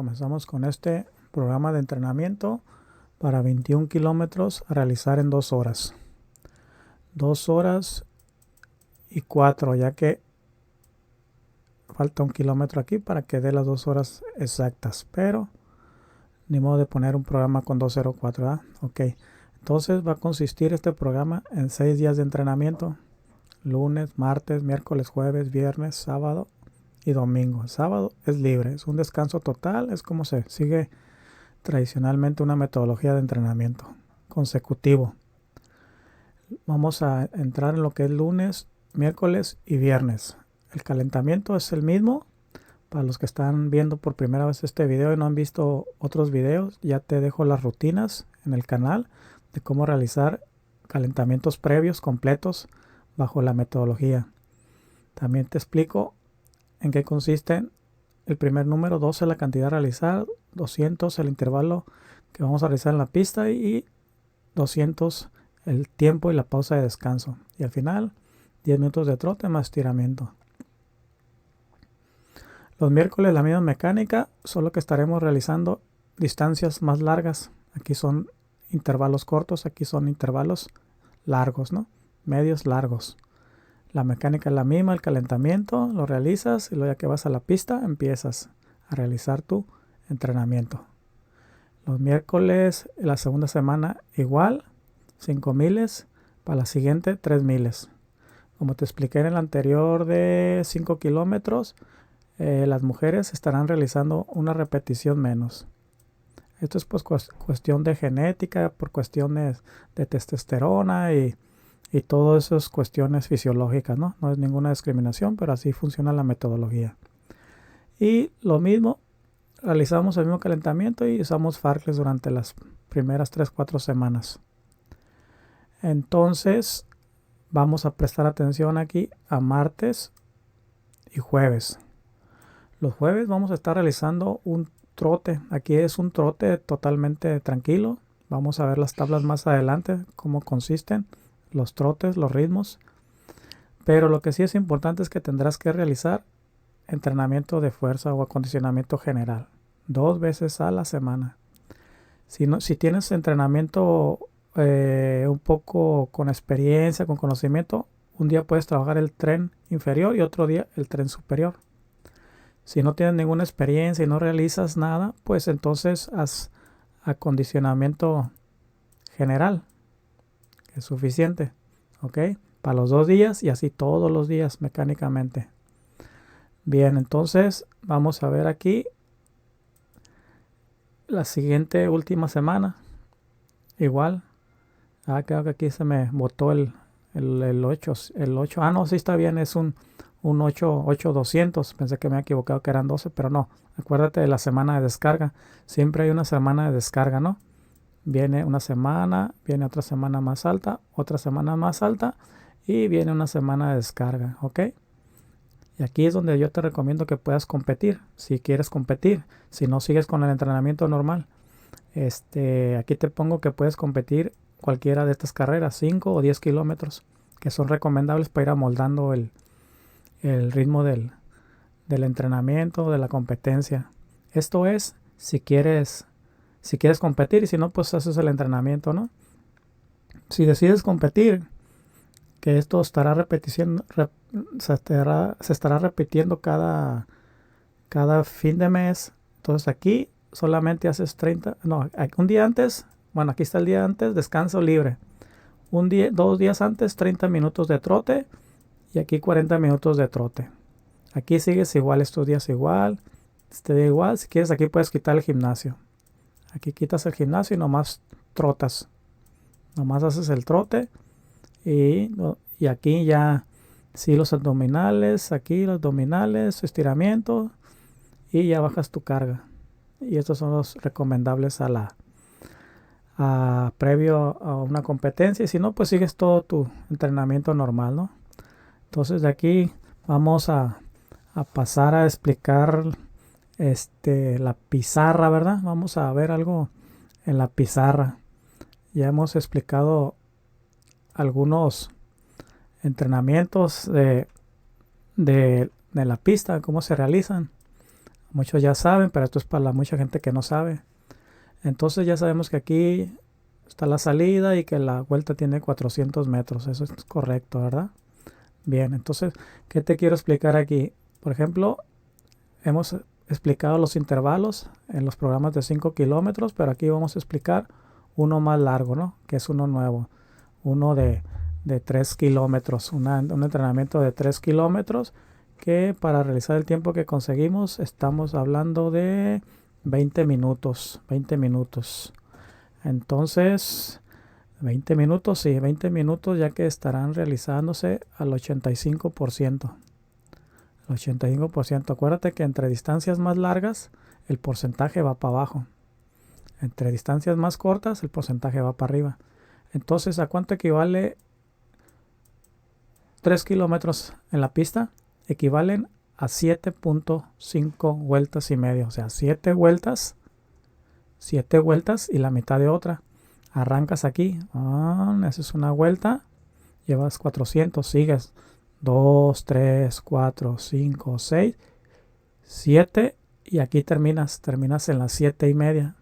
Comenzamos con este programa de entrenamiento para 21 kilómetros a realizar en 2 horas. 2 horas y 4, ya que falta 1 kilómetro aquí para que dé las 2 horas exactas. Pero ni modo de poner un programa con 2:04, ¿verdad? Ok. Entonces va a consistir este programa en 6 días de entrenamiento. Lunes, martes, miércoles, jueves, viernes, sábado y domingo. Sábado es libre, es un descanso total, es como se sigue tradicionalmente una metodología de entrenamiento consecutivo. Vamos a entrar en lo que es lunes, miércoles y viernes. El calentamiento es el mismo. Para los que están viendo por primera vez este video y no han visto otros videos, ya te dejo las rutinas en el canal de cómo realizar calentamientos previos completos bajo la metodología. También te explico en qué consisten el primer número, 12 la cantidad a realizar, 200 el intervalo que vamos a realizar en la pista y 200 el tiempo y la pausa de descanso. Y al final 10 minutos de trote más estiramiento. Los miércoles la misma mecánica, solo que estaremos realizando distancias más largas. Aquí son intervalos cortos, aquí son intervalos largos, ¿no? Medios largos. La mecánica es la misma, el calentamiento lo realizas y luego ya que vas a la pista empiezas a realizar tu entrenamiento. Los miércoles, la segunda semana igual, 5 miles, para la siguiente 3 miles. Como te expliqué en el anterior de 5 kilómetros, las mujeres estarán realizando una repetición menos. Esto es pues cuestión de genética, por cuestiones de testosterona y todas esas cuestiones fisiológicas, ¿no? No es ninguna discriminación, pero así funciona la metodología. Y lo mismo, realizamos el mismo calentamiento y usamos Fartlek durante las primeras 3-4 semanas. Entonces, vamos a prestar atención aquí a martes y jueves. Los jueves vamos a estar realizando un trote. Aquí es un trote totalmente tranquilo. Vamos a ver las tablas más adelante, cómo consisten los trotes, los ritmos. Pero lo que sí es importante es que tendrás que realizar entrenamiento de fuerza o acondicionamiento general 2 veces a la semana. Si tienes entrenamiento un poco con experiencia, con conocimiento, un día puedes trabajar el tren inferior y otro día el tren superior. Si no tienes ninguna experiencia y no realizas nada, pues entonces haz acondicionamiento general, que es suficiente, ¿ok? Para los 2 días y así todos los días mecánicamente. Bien, entonces vamos a ver aquí la siguiente última semana. Igual. Creo que aquí se me botó el 8. El 8. No, sí está bien, es un 8,200. Pensé que me había equivocado que eran 12, pero no. Acuérdate de la semana de descarga. Siempre hay una semana de descarga, ¿no? Viene una semana, viene otra semana más alta, otra semana más alta y viene una semana de descarga, ¿ok? Y aquí es donde yo te recomiendo que puedas competir, si quieres competir, si no sigues con el entrenamiento normal. Aquí te pongo que puedes competir cualquiera de estas carreras, 5 o 10 kilómetros, que son recomendables para ir amoldando el ritmo del entrenamiento, de la competencia. Esto es si quieres competir y si no, pues haces el entrenamiento, ¿no? Si decides competir, que esto estará se estará repitiendo cada fin de mes. Entonces aquí solamente haces 30, no, un día antes, bueno, aquí está el día antes, descanso libre. 2 días antes, 30 minutos de trote y aquí 40 minutos de trote. Aquí sigues igual, estos días igual, este día igual. Si quieres, aquí puedes quitar el gimnasio. Aquí quitas el gimnasio y nomás trotas. Nomás haces el trote y aquí ya sí los abdominales, aquí los abdominales, estiramiento y ya bajas tu carga. Y estos son los recomendables previo a una competencia. Y si no, pues sigues todo tu entrenamiento normal, ¿no? Entonces de aquí vamos a pasar a explicar la pizarra, ¿verdad? Vamos a ver algo en la pizarra. Ya hemos explicado algunos entrenamientos de la pista, cómo se realizan. Muchos ya saben, pero esto es para mucha gente que no sabe. Entonces ya sabemos que aquí está la salida y que la vuelta tiene 400 metros. Eso es correcto, ¿verdad? Bien, entonces, ¿qué te quiero explicar aquí? Por ejemplo, hemos explicado los intervalos en los programas de 5 kilómetros, pero aquí vamos a explicar uno más largo, ¿no? Que es uno nuevo, uno de 3 kilómetros, un entrenamiento de 3 kilómetros que para realizar el tiempo que conseguimos estamos hablando de 20 minutos, 20 minutos. Entonces, 20 minutos, sí, 20 minutos ya que estarán realizándose al 85%. El 85%. Acuérdate que entre distancias más largas el porcentaje va para abajo. Entre distancias más cortas el porcentaje va para arriba. Entonces, ¿a cuánto equivale 3 kilómetros en la pista? Equivalen a 7.5 vueltas y media. O sea, 7 vueltas y la mitad de otra. Arrancas aquí, haces una vuelta, llevas 400, sigues 2, 3, 4, 5, 6, 7 y aquí terminas en las 7 y media.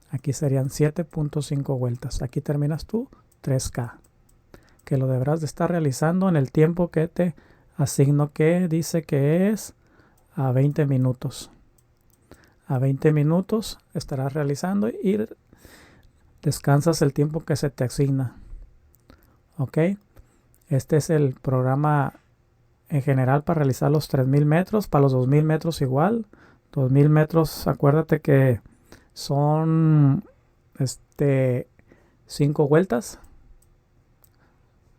Aquí serían 7.5 vueltas. Aquí terminas tú 3K, que lo deberás de estar realizando en el tiempo que te asigno, que dice que es a 20 minutos. A 20 minutos estarás realizando y descansas el tiempo que se te asigna. Ok, este es el programa en general para realizar los 3000 metros. Para los 2000 metros igual. 2000 metros, acuérdate que son 5 vueltas.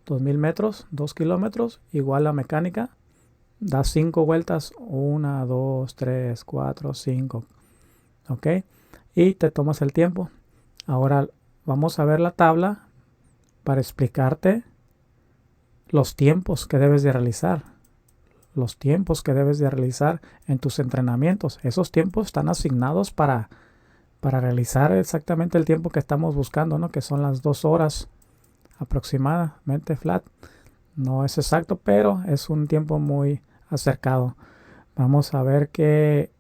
2000 metros, 2 kilómetros, igual la mecánica. Das 5 vueltas, 1, 2, 3, 4, 5. Ok, y te tomas el tiempo. Ahora vamos a ver la tabla para explicarte los tiempos que debes de realizar. Los tiempos que debes de realizar en tus entrenamientos. Esos tiempos están asignados para realizar exactamente el tiempo que estamos buscando, ¿no? Que son las 2 horas aproximadamente flat. No es exacto, pero es un tiempo muy acercado. Vamos a ver qué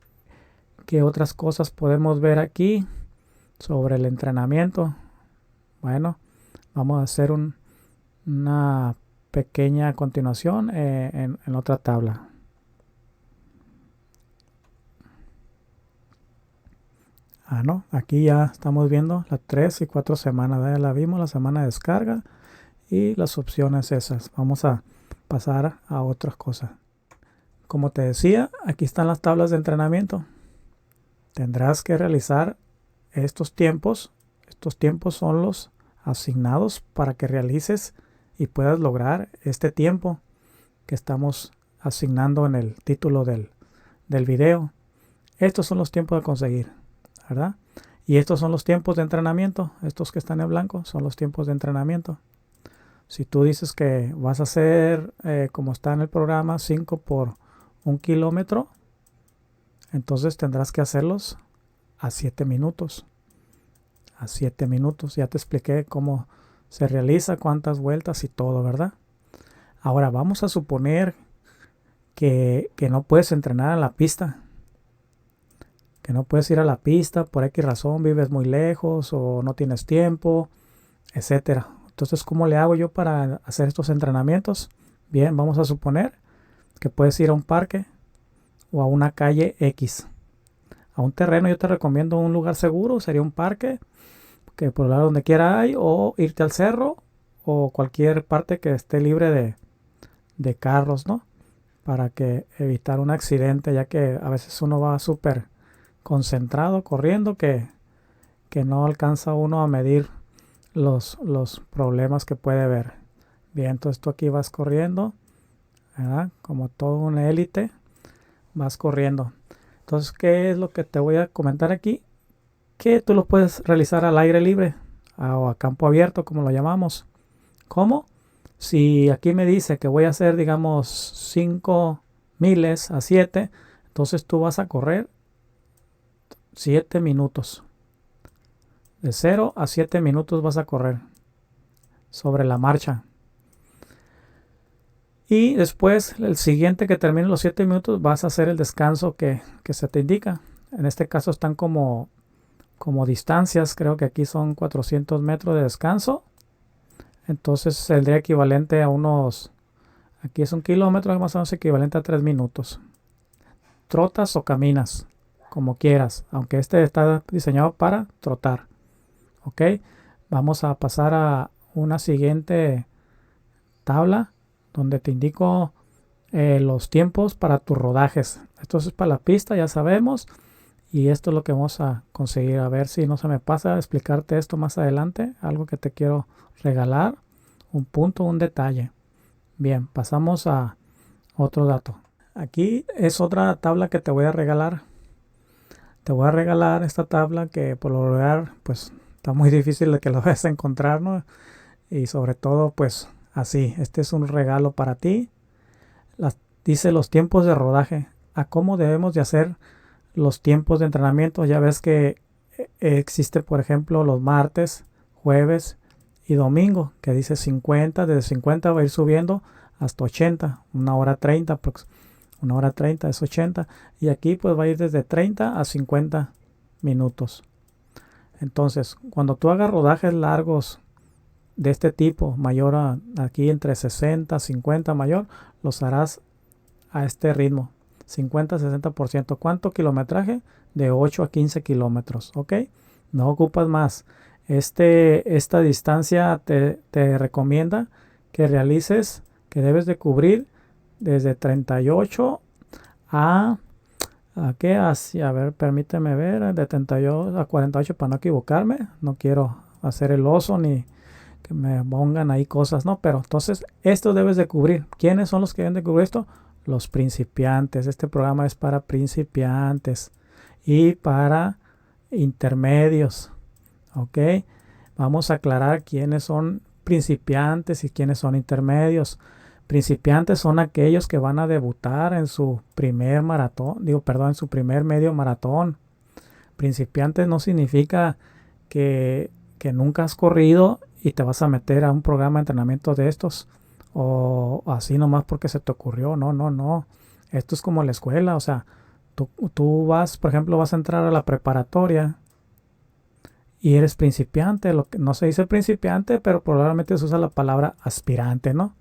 otras cosas podemos ver aquí sobre el entrenamiento. Bueno, vamos a hacer una pequeña continuación en otra tabla. No, aquí ya estamos viendo las 3 y 4 semanas. Ya la vimos, la semana de descarga y las opciones esas. Vamos a pasar a otras cosas. Como te decía, aquí están las tablas de entrenamiento. Tendrás que realizar estos tiempos. Estos tiempos son los asignados para que realices y puedas lograr este tiempo que estamos asignando en el título del video. Estos son los tiempos a conseguir, ¿verdad? Y estos son los tiempos de entrenamiento. Estos que están en blanco son los tiempos de entrenamiento. Si tú dices que vas a hacer, como está en el programa, 5 por 1 kilómetro, entonces tendrás que hacerlos a 7 minutos. A 7 minutos. Ya te expliqué cómo se realiza, cuántas vueltas y todo, ¿verdad? Ahora vamos a suponer que no puedes entrenar en la pista. Que no puedes ir a la pista por X razón, vives muy lejos o no tienes tiempo, etcétera. Entonces, ¿cómo le hago yo para hacer estos entrenamientos? Bien, vamos a suponer que puedes ir a un parque o a una calle X. A un terreno yo te recomiendo un lugar seguro, sería un parque, que por el lado donde quiera hay, o irte al cerro o cualquier parte que esté libre de carros, ¿no? Para que evitar un accidente, ya que a veces uno va súper concentrado corriendo que no alcanza uno a medir los problemas que puede haber. Bien, entonces tú aquí vas corriendo, ¿verdad? Como todo un élite, vas corriendo. Entonces, ¿qué es lo que te voy a comentar aquí? Que tú lo puedes realizar al aire libre o a campo abierto, como lo llamamos. ¿Cómo? Si aquí me dice que voy a hacer, digamos, 5 miles a 7, entonces tú vas a correr 7 minutos. De 0 a 7 minutos vas a correr sobre la marcha. Y después, el siguiente que termine los 7 minutos, vas a hacer el descanso que se te indica. En este caso están como distancias, creo que aquí son 400 metros de descanso. Entonces sería equivalente a unos, aquí es 1 kilómetro, más o menos equivalente a 3 minutos. Trotas o caminas, como quieras, aunque este está diseñado para trotar. Ok, vamos a pasar a una siguiente tabla donde te indico los tiempos para tus rodajes. Esto es para la pista, ya sabemos. Y esto es lo que vamos a conseguir. A ver si no se me pasa a explicarte esto más adelante. Algo que te quiero regalar. Un punto, un detalle. Bien, pasamos a otro dato. Aquí es otra tabla que te voy a regalar. Te voy a regalar esta tabla que por lo general pues está muy difícil de que lo vayas a encontrar, ¿no? Y sobre todo pues así. Este es un regalo para ti. Dice los tiempos de rodaje. A cómo debemos de hacer los tiempos de entrenamiento. Ya ves que existe, por ejemplo, los martes, jueves y domingo, que dice 50, desde 50 va a ir subiendo hasta 80, 1 hora 30, 1 hora 30 es 80, y aquí pues va a ir desde 30 a 50 minutos. Entonces, cuando tú hagas rodajes largos de este tipo, mayor aquí entre 60, 50 mayor, los harás a este ritmo. 50-60%. ¿Cuánto kilometraje? De 8 a 15 kilómetros. ¿Ok? No ocupas más. Esta distancia te recomienda que realices, que debes de cubrir desde 38 a qué así, a ver, permíteme ver, de 38 a 48 para no equivocarme. No quiero hacer el oso ni que me pongan ahí cosas, ¿no? Pero entonces, esto debes de cubrir. ¿Quiénes son los que deben de cubrir esto? Los principiantes. Este programa es para principiantes y para intermedios. Ok, vamos a aclarar quiénes son principiantes y quiénes son intermedios. Principiantes son aquellos que van a debutar en su primer maratón, en su primer medio maratón. Principiantes no significa que nunca has corrido y te vas a meter a un programa de entrenamiento de estos o así nomás porque se te ocurrió. No. Esto es como la escuela. O sea, tú vas, por ejemplo, vas a entrar a la preparatoria y eres principiante. Lo que no se dice principiante, pero probablemente se usa la palabra aspirante, ¿no?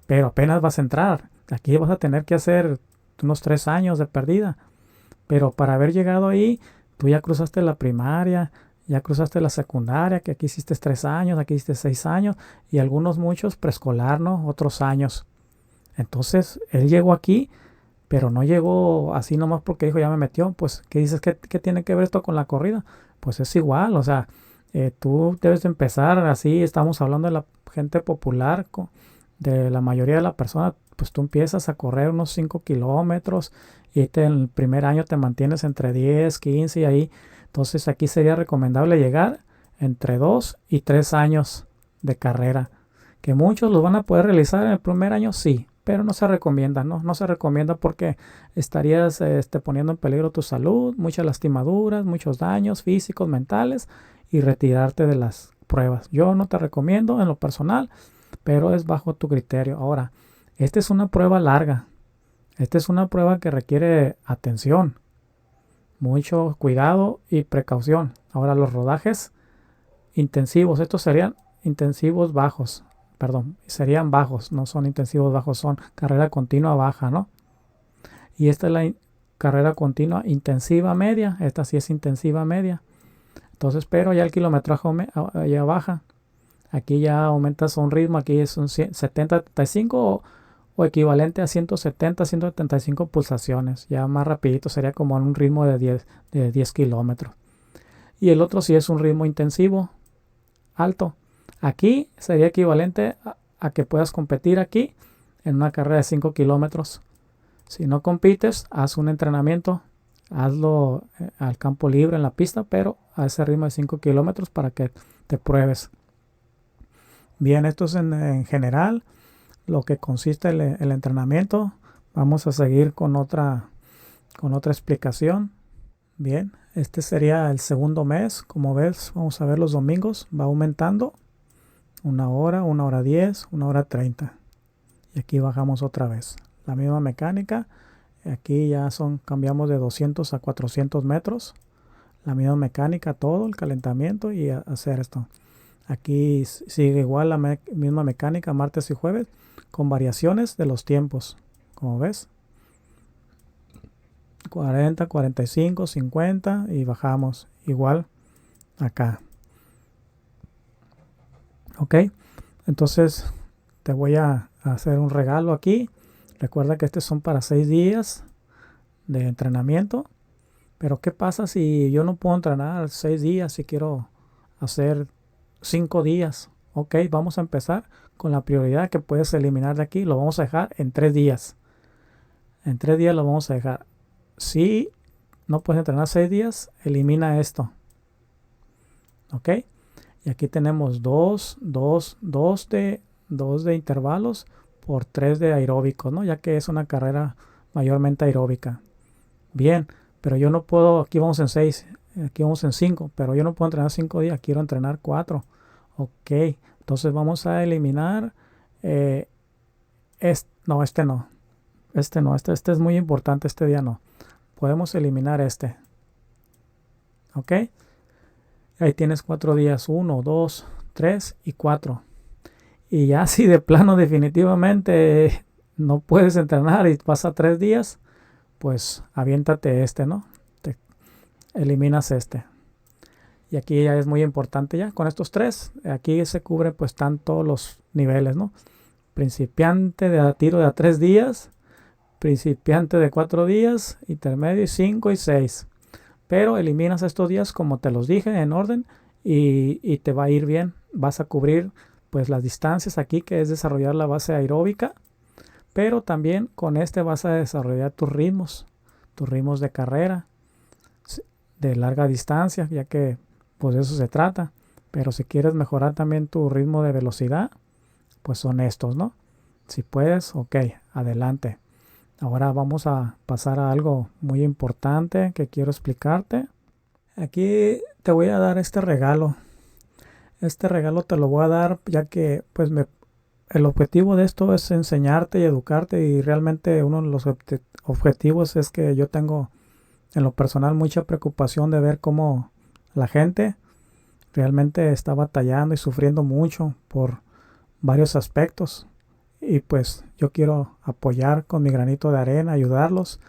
Pero apenas vas a entrar. Aquí vas a tener que hacer unos 3 años de perdida. Pero para haber llegado ahí, tú ya cruzaste la primaria, ya cruzaste la secundaria, que aquí hiciste 3 años, aquí hiciste 6 años, y muchos preescolar, ¿no? Otros años. Entonces, él llegó aquí, pero no llegó así nomás porque dijo, ya me metió. Pues, ¿qué dices? ¿Qué tiene que ver esto con la corrida? Pues es igual, o sea, tú debes de empezar así. Estamos hablando de la gente popular, de la mayoría de la persona. Pues tú empiezas a correr unos 5 kilómetros y en el primer año te mantienes entre 10, 15 y ahí. Entonces aquí sería recomendable llegar entre 2 y 3 años de carrera. Que muchos los van a poder realizar en el primer año, sí, pero no se recomienda, ¿no? No se recomienda porque estarías poniendo en peligro tu salud, muchas lastimaduras, muchos daños físicos, mentales y retirarte de las pruebas. Yo no te recomiendo en lo personal, pero es bajo tu criterio. Ahora, esta es una prueba larga. Esta es una prueba que requiere atención, mucho cuidado y precaución. Ahora, los rodajes intensivos, estos serían intensivos bajos, serían bajos, no son intensivos bajos, son carrera continua baja, ¿no? Y esta es la carrera continua intensiva media, esta sí es intensiva media. Entonces, pero ya el kilometraje ya baja. Aquí ya aumentas a un ritmo, aquí es un 70-75 o equivalente a 170-175 pulsaciones. Ya más rapidito sería como en un ritmo de 10 kilómetros. Y el otro sí es un ritmo intensivo, alto. Aquí sería equivalente a que puedas competir aquí en una carrera de 5 kilómetros. Si no compites, haz un entrenamiento, hazlo al campo libre en la pista, pero a ese ritmo de 5 kilómetros para que te pruebes. Bien, esto es en general lo que consiste el entrenamiento. Vamos a seguir con otra explicación. Bien, este sería el segundo mes. Como ves, vamos a ver los domingos, va aumentando. 1 hora, 1 hora 10, 1 hora 30. y aquí bajamos otra vez. La misma mecánica. Aquí ya cambiamos de 200 a 400 metros. La misma mecánica, todo el calentamiento y hacer esto. Aquí sigue igual la misma mecánica martes y jueves con variaciones de los tiempos. Como ves, 40, 45, 50 y bajamos igual acá. Ok, entonces te voy a hacer un regalo aquí. Recuerda que estos son para 6 días de entrenamiento. Pero ¿qué pasa si yo no puedo entrenar 6 días, si quiero hacer 5 días? Ok, vamos a empezar con la prioridad que puedes eliminar de aquí. Lo vamos a dejar en 3 días. En 3 días lo vamos a dejar. Si no puedes entrenar 6 días, elimina esto. Ok, y aquí tenemos 2 de intervalos por 3 de aeróbicos, ¿no? Ya que es una carrera mayormente aeróbica. Bien, pero yo no puedo, aquí vamos en 6, aquí vamos en 5, pero yo no puedo entrenar 5 días, quiero entrenar 4. Ok, entonces vamos a eliminar, este no, este es muy importante, este día no. Podemos eliminar este. Ok, ahí tienes 4 días, 1, 2, 3 y 4. Y ya si de plano definitivamente no puedes entrenar y pasa 3 días, pues aviéntate este, ¿no? Te eliminas este. Y aquí ya es muy importante ya, con estos 3, aquí se cubre pues están todos los niveles, ¿no? Principiante de tiro de a 3 días, principiante de 4 días, intermedio y 5 y 6. Pero eliminas estos días como te los dije en orden y te va a ir bien. Vas a cubrir pues las distancias aquí, que es desarrollar la base aeróbica, pero también con este vas a desarrollar tus ritmos de carrera de larga distancia, ya que pues de eso se trata. Pero si quieres mejorar también tu ritmo de velocidad, pues son estos, ¿no? Si puedes, ok, adelante. Ahora vamos a pasar a algo muy importante que quiero explicarte. Aquí te voy a dar este regalo. Este regalo te lo voy a dar ya que pues el objetivo de esto es enseñarte y educarte, y realmente uno de los objetivos es que yo tengo en lo personal mucha preocupación de ver cómo la gente realmente está batallando y sufriendo mucho por varios aspectos, y pues yo quiero apoyar con mi granito de arena, ayudarlos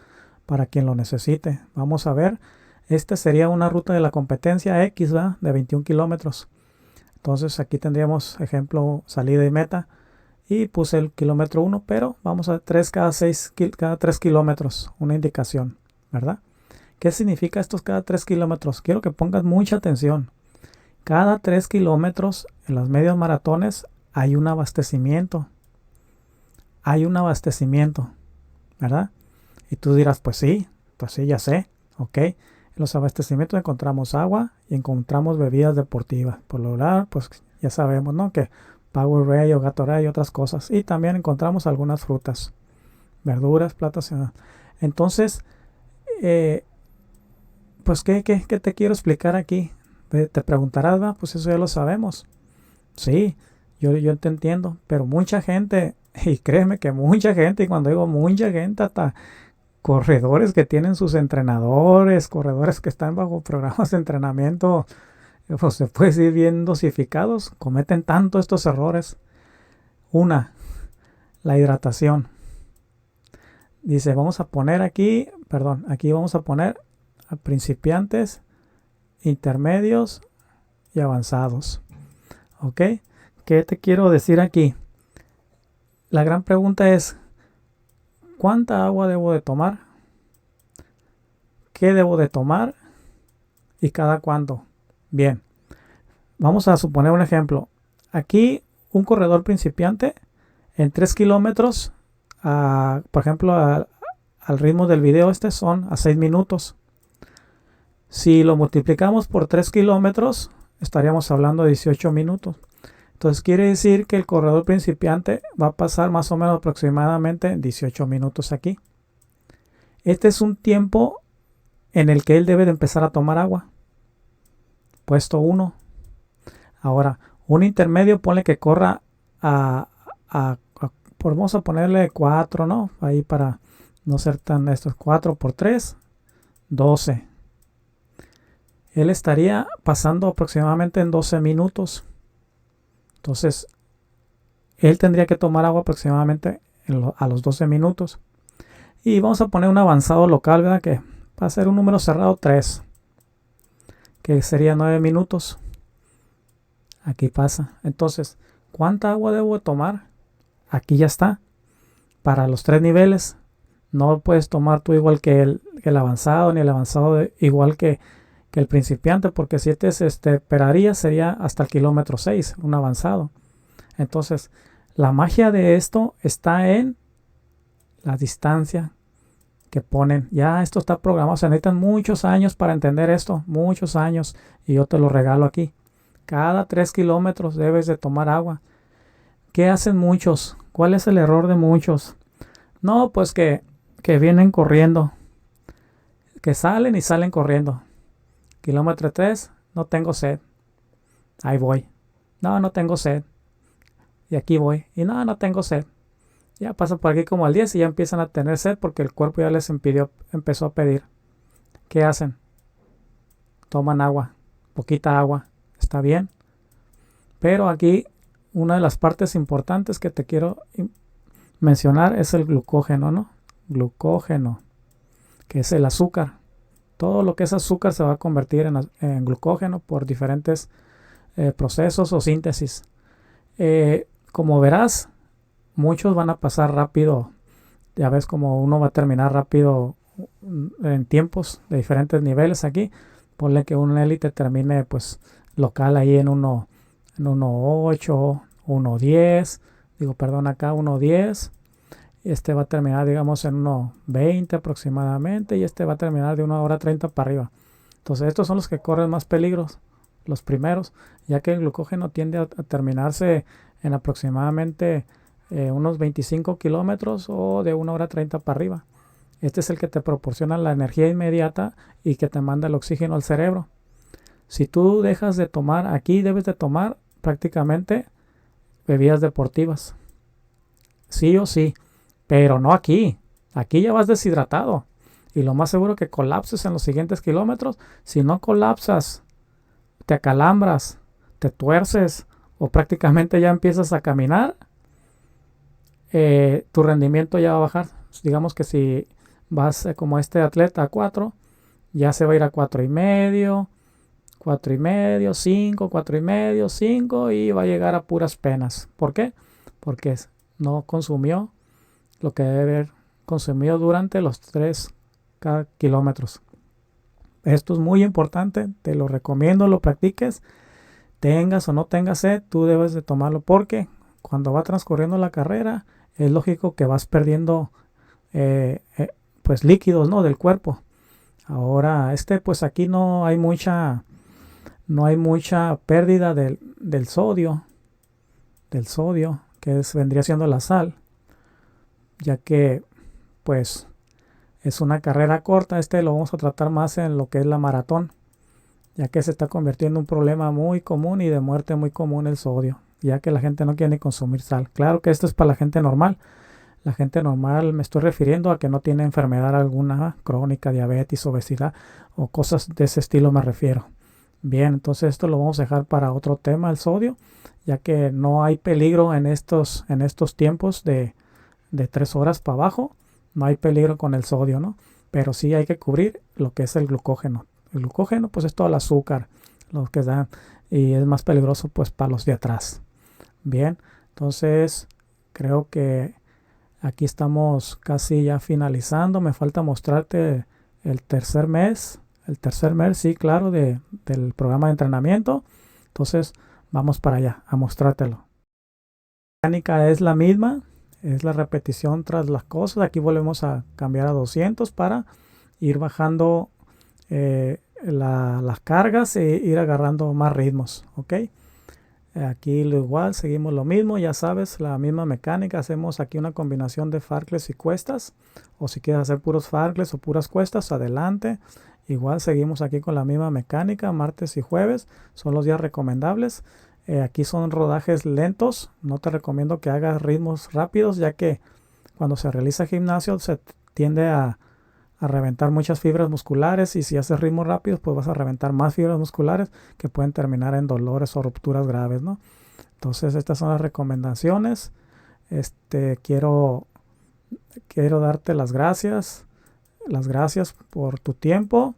para quien lo necesite. Vamos a ver, esta sería una ruta de la competencia X, ¿verdad? De 21 kilómetros. Entonces aquí tendríamos ejemplo salida y meta, y puse el kilómetro 1, pero vamos a 3 cada 3 kilómetros, una indicación, ¿verdad? ¿Qué significa estos cada 3 kilómetros? Quiero que pongas mucha atención. Cada 3 kilómetros en las medias maratones hay un abastecimiento. Hay un abastecimiento, ¿verdad? Y tú dirás, pues sí, ya sé, ok. En los abastecimientos encontramos agua y encontramos bebidas deportivas. Por lo general, pues ya sabemos, ¿no? Que Powerade o Gatorade y otras cosas. Y también encontramos algunas frutas, verduras, platos. Entonces, pues, ¿qué te quiero explicar aquí? Te preguntarás, ¿va? Pues eso ya lo sabemos. Sí, yo te entiendo, pero mucha gente, y créeme que mucha gente, y cuando digo mucha gente, hasta corredores que tienen sus entrenadores, corredores que están bajo programas de entrenamiento, pues se puede decir bien dosificados, cometen tanto estos errores. Una, la hidratación. Dice, vamos a poner aquí, perdón, aquí vamos a poner a principiantes, intermedios y avanzados. ¿Ok? ¿Qué te quiero decir aquí? La gran pregunta es, ¿cuánta agua debo de tomar? ¿Qué debo de tomar? ¿Y cada cuánto? Bien, vamos a suponer un ejemplo. Aquí un corredor principiante en 3 kilómetros, por ejemplo, al ritmo del video son a 6 minutos. Si lo multiplicamos por 3 kilómetros, estaríamos hablando de 18 minutos. Entonces quiere decir que el corredor principiante va a pasar más o menos aproximadamente 18 minutos aquí. Este es un tiempo en el que él debe de empezar a tomar agua. Puesto 1. Ahora, un intermedio, ponle que corra vamos a ponerle 4, ¿no? Ahí para no ser tan estos 4 por 3, 12. Él estaría pasando aproximadamente en 12 minutos. Entonces, él tendría que tomar agua aproximadamente a los 12 minutos. Y vamos a poner un avanzado local, ¿verdad? Que va a ser un número cerrado 3, que sería 9 minutos. Aquí pasa. Entonces, ¿cuánta agua debo tomar? Aquí ya está. Para los 3 niveles. No puedes tomar tú igual que el avanzado, ni el avanzado igual que el principiante, porque si te esperaría sería hasta el kilómetro 6, un avanzado. Entonces, la magia de esto está en la distancia que ponen. Ya esto está programado. Se necesitan muchos años para entender esto. Muchos años. Y yo te lo regalo aquí. Cada 3 kilómetros debes de tomar agua. ¿Qué hacen muchos? ¿Cuál es el error de muchos? No, pues que vienen corriendo. Que salen y salen corriendo. Kilómetro 3, no tengo sed. Ahí voy. No tengo sed. Y aquí voy. Y no tengo sed. Ya pasan por aquí como al 10 y ya empiezan a tener sed porque el cuerpo ya les empezó a pedir. ¿Qué hacen? Toman agua. Poquita agua. Está bien. Pero aquí una de las partes importantes que te quiero mencionar es el glucógeno, ¿no? Glucógeno, que es el azúcar. Todo lo que es azúcar se va a convertir en glucógeno por diferentes procesos o síntesis. Como verás, muchos van a pasar rápido. Ya ves como uno va a terminar rápido en tiempos de diferentes niveles aquí. Ponle que un élite termine pues local ahí en 1.8, 1.10. Digo, perdón, acá 1.10. Este va a terminar, digamos, en 1.20 aproximadamente. Y este va a terminar de 1 hora 30 para arriba. Entonces, estos son los que corren más peligros, los primeros, ya que el glucógeno tiende a terminarse en aproximadamente unos 25 kilómetros o de 1 hora 30 para arriba. Este es el que te proporciona la energía inmediata y que te manda el oxígeno al cerebro. Si tú dejas de tomar, aquí debes de tomar prácticamente bebidas deportivas. Sí o sí. Pero no aquí. Aquí ya vas deshidratado. Y lo más seguro que colapses en los siguientes kilómetros. Si no colapsas, te acalambras, te tuerces o prácticamente ya empiezas a caminar, tu rendimiento ya va a bajar. Digamos que si vas como este atleta a 4, ya se va a ir a 4.5, 4.5, 5, 4.5, 5 y va a llegar a puras penas. ¿Por qué? Porque no consumió lo que debe haber consumido durante los 3 kilómetros. Esto es muy importante, te lo recomiendo, lo practiques, tengas o no tengas sed, tú debes de tomarlo porque cuando va transcurriendo la carrera es lógico que vas perdiendo pues líquidos, ¿no?, del cuerpo. Ahora pues aquí no hay mucha pérdida del sodio, que vendría siendo la sal, ya que pues es una carrera corta. Lo vamos a tratar más en lo que es la maratón, ya que se está convirtiendo en un problema muy común y de muerte muy común el sodio, ya que la gente no quiere ni consumir sal. Claro que esto es para la gente normal. La gente normal me estoy refiriendo a que no tiene enfermedad alguna crónica, diabetes, obesidad o cosas de ese estilo me refiero. Bien, entonces esto lo vamos a dejar para otro tema, el sodio, ya que no hay peligro en estos tiempos de 3 horas para abajo. No hay peligro con el sodio, ¿no? Pero sí hay que cubrir lo que es el glucógeno. El glucógeno pues es todo el azúcar, lo que dan, y es más peligroso pues para los de atrás. Bien, entonces creo que aquí estamos casi ya finalizando. Me falta mostrarte el tercer mes, sí, claro, del programa de entrenamiento. Entonces vamos para allá a mostrártelo. La mecánica es la misma. Es la repetición tras las cosas. Aquí volvemos a cambiar a 200 para ir bajando las cargas e ir agarrando más ritmos. ¿Ok? Aquí igual seguimos lo mismo. Ya sabes, la misma mecánica. Hacemos aquí una combinación de fartleks y cuestas. O si quieres hacer puros fartleks o puras cuestas, adelante. Igual seguimos aquí con la misma mecánica. Martes y jueves son los días recomendables. Aquí son rodajes lentos. No te recomiendo que hagas ritmos rápidos, ya que cuando se realiza gimnasio se tiende a reventar muchas fibras musculares, y si haces ritmos rápidos pues vas a reventar más fibras musculares que pueden terminar en dolores o rupturas graves, ¿no? Entonces estas son las recomendaciones. Quiero darte las gracias por tu tiempo.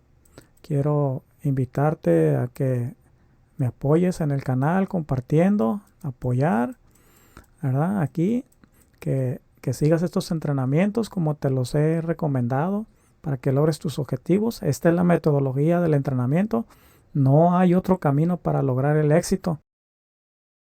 Quiero invitarte a que me apoyes en el canal compartiendo, apoyar, ¿verdad? Aquí, que sigas estos entrenamientos como te los he recomendado para que logres tus objetivos. Esta es la metodología del entrenamiento. No hay otro camino para lograr el éxito.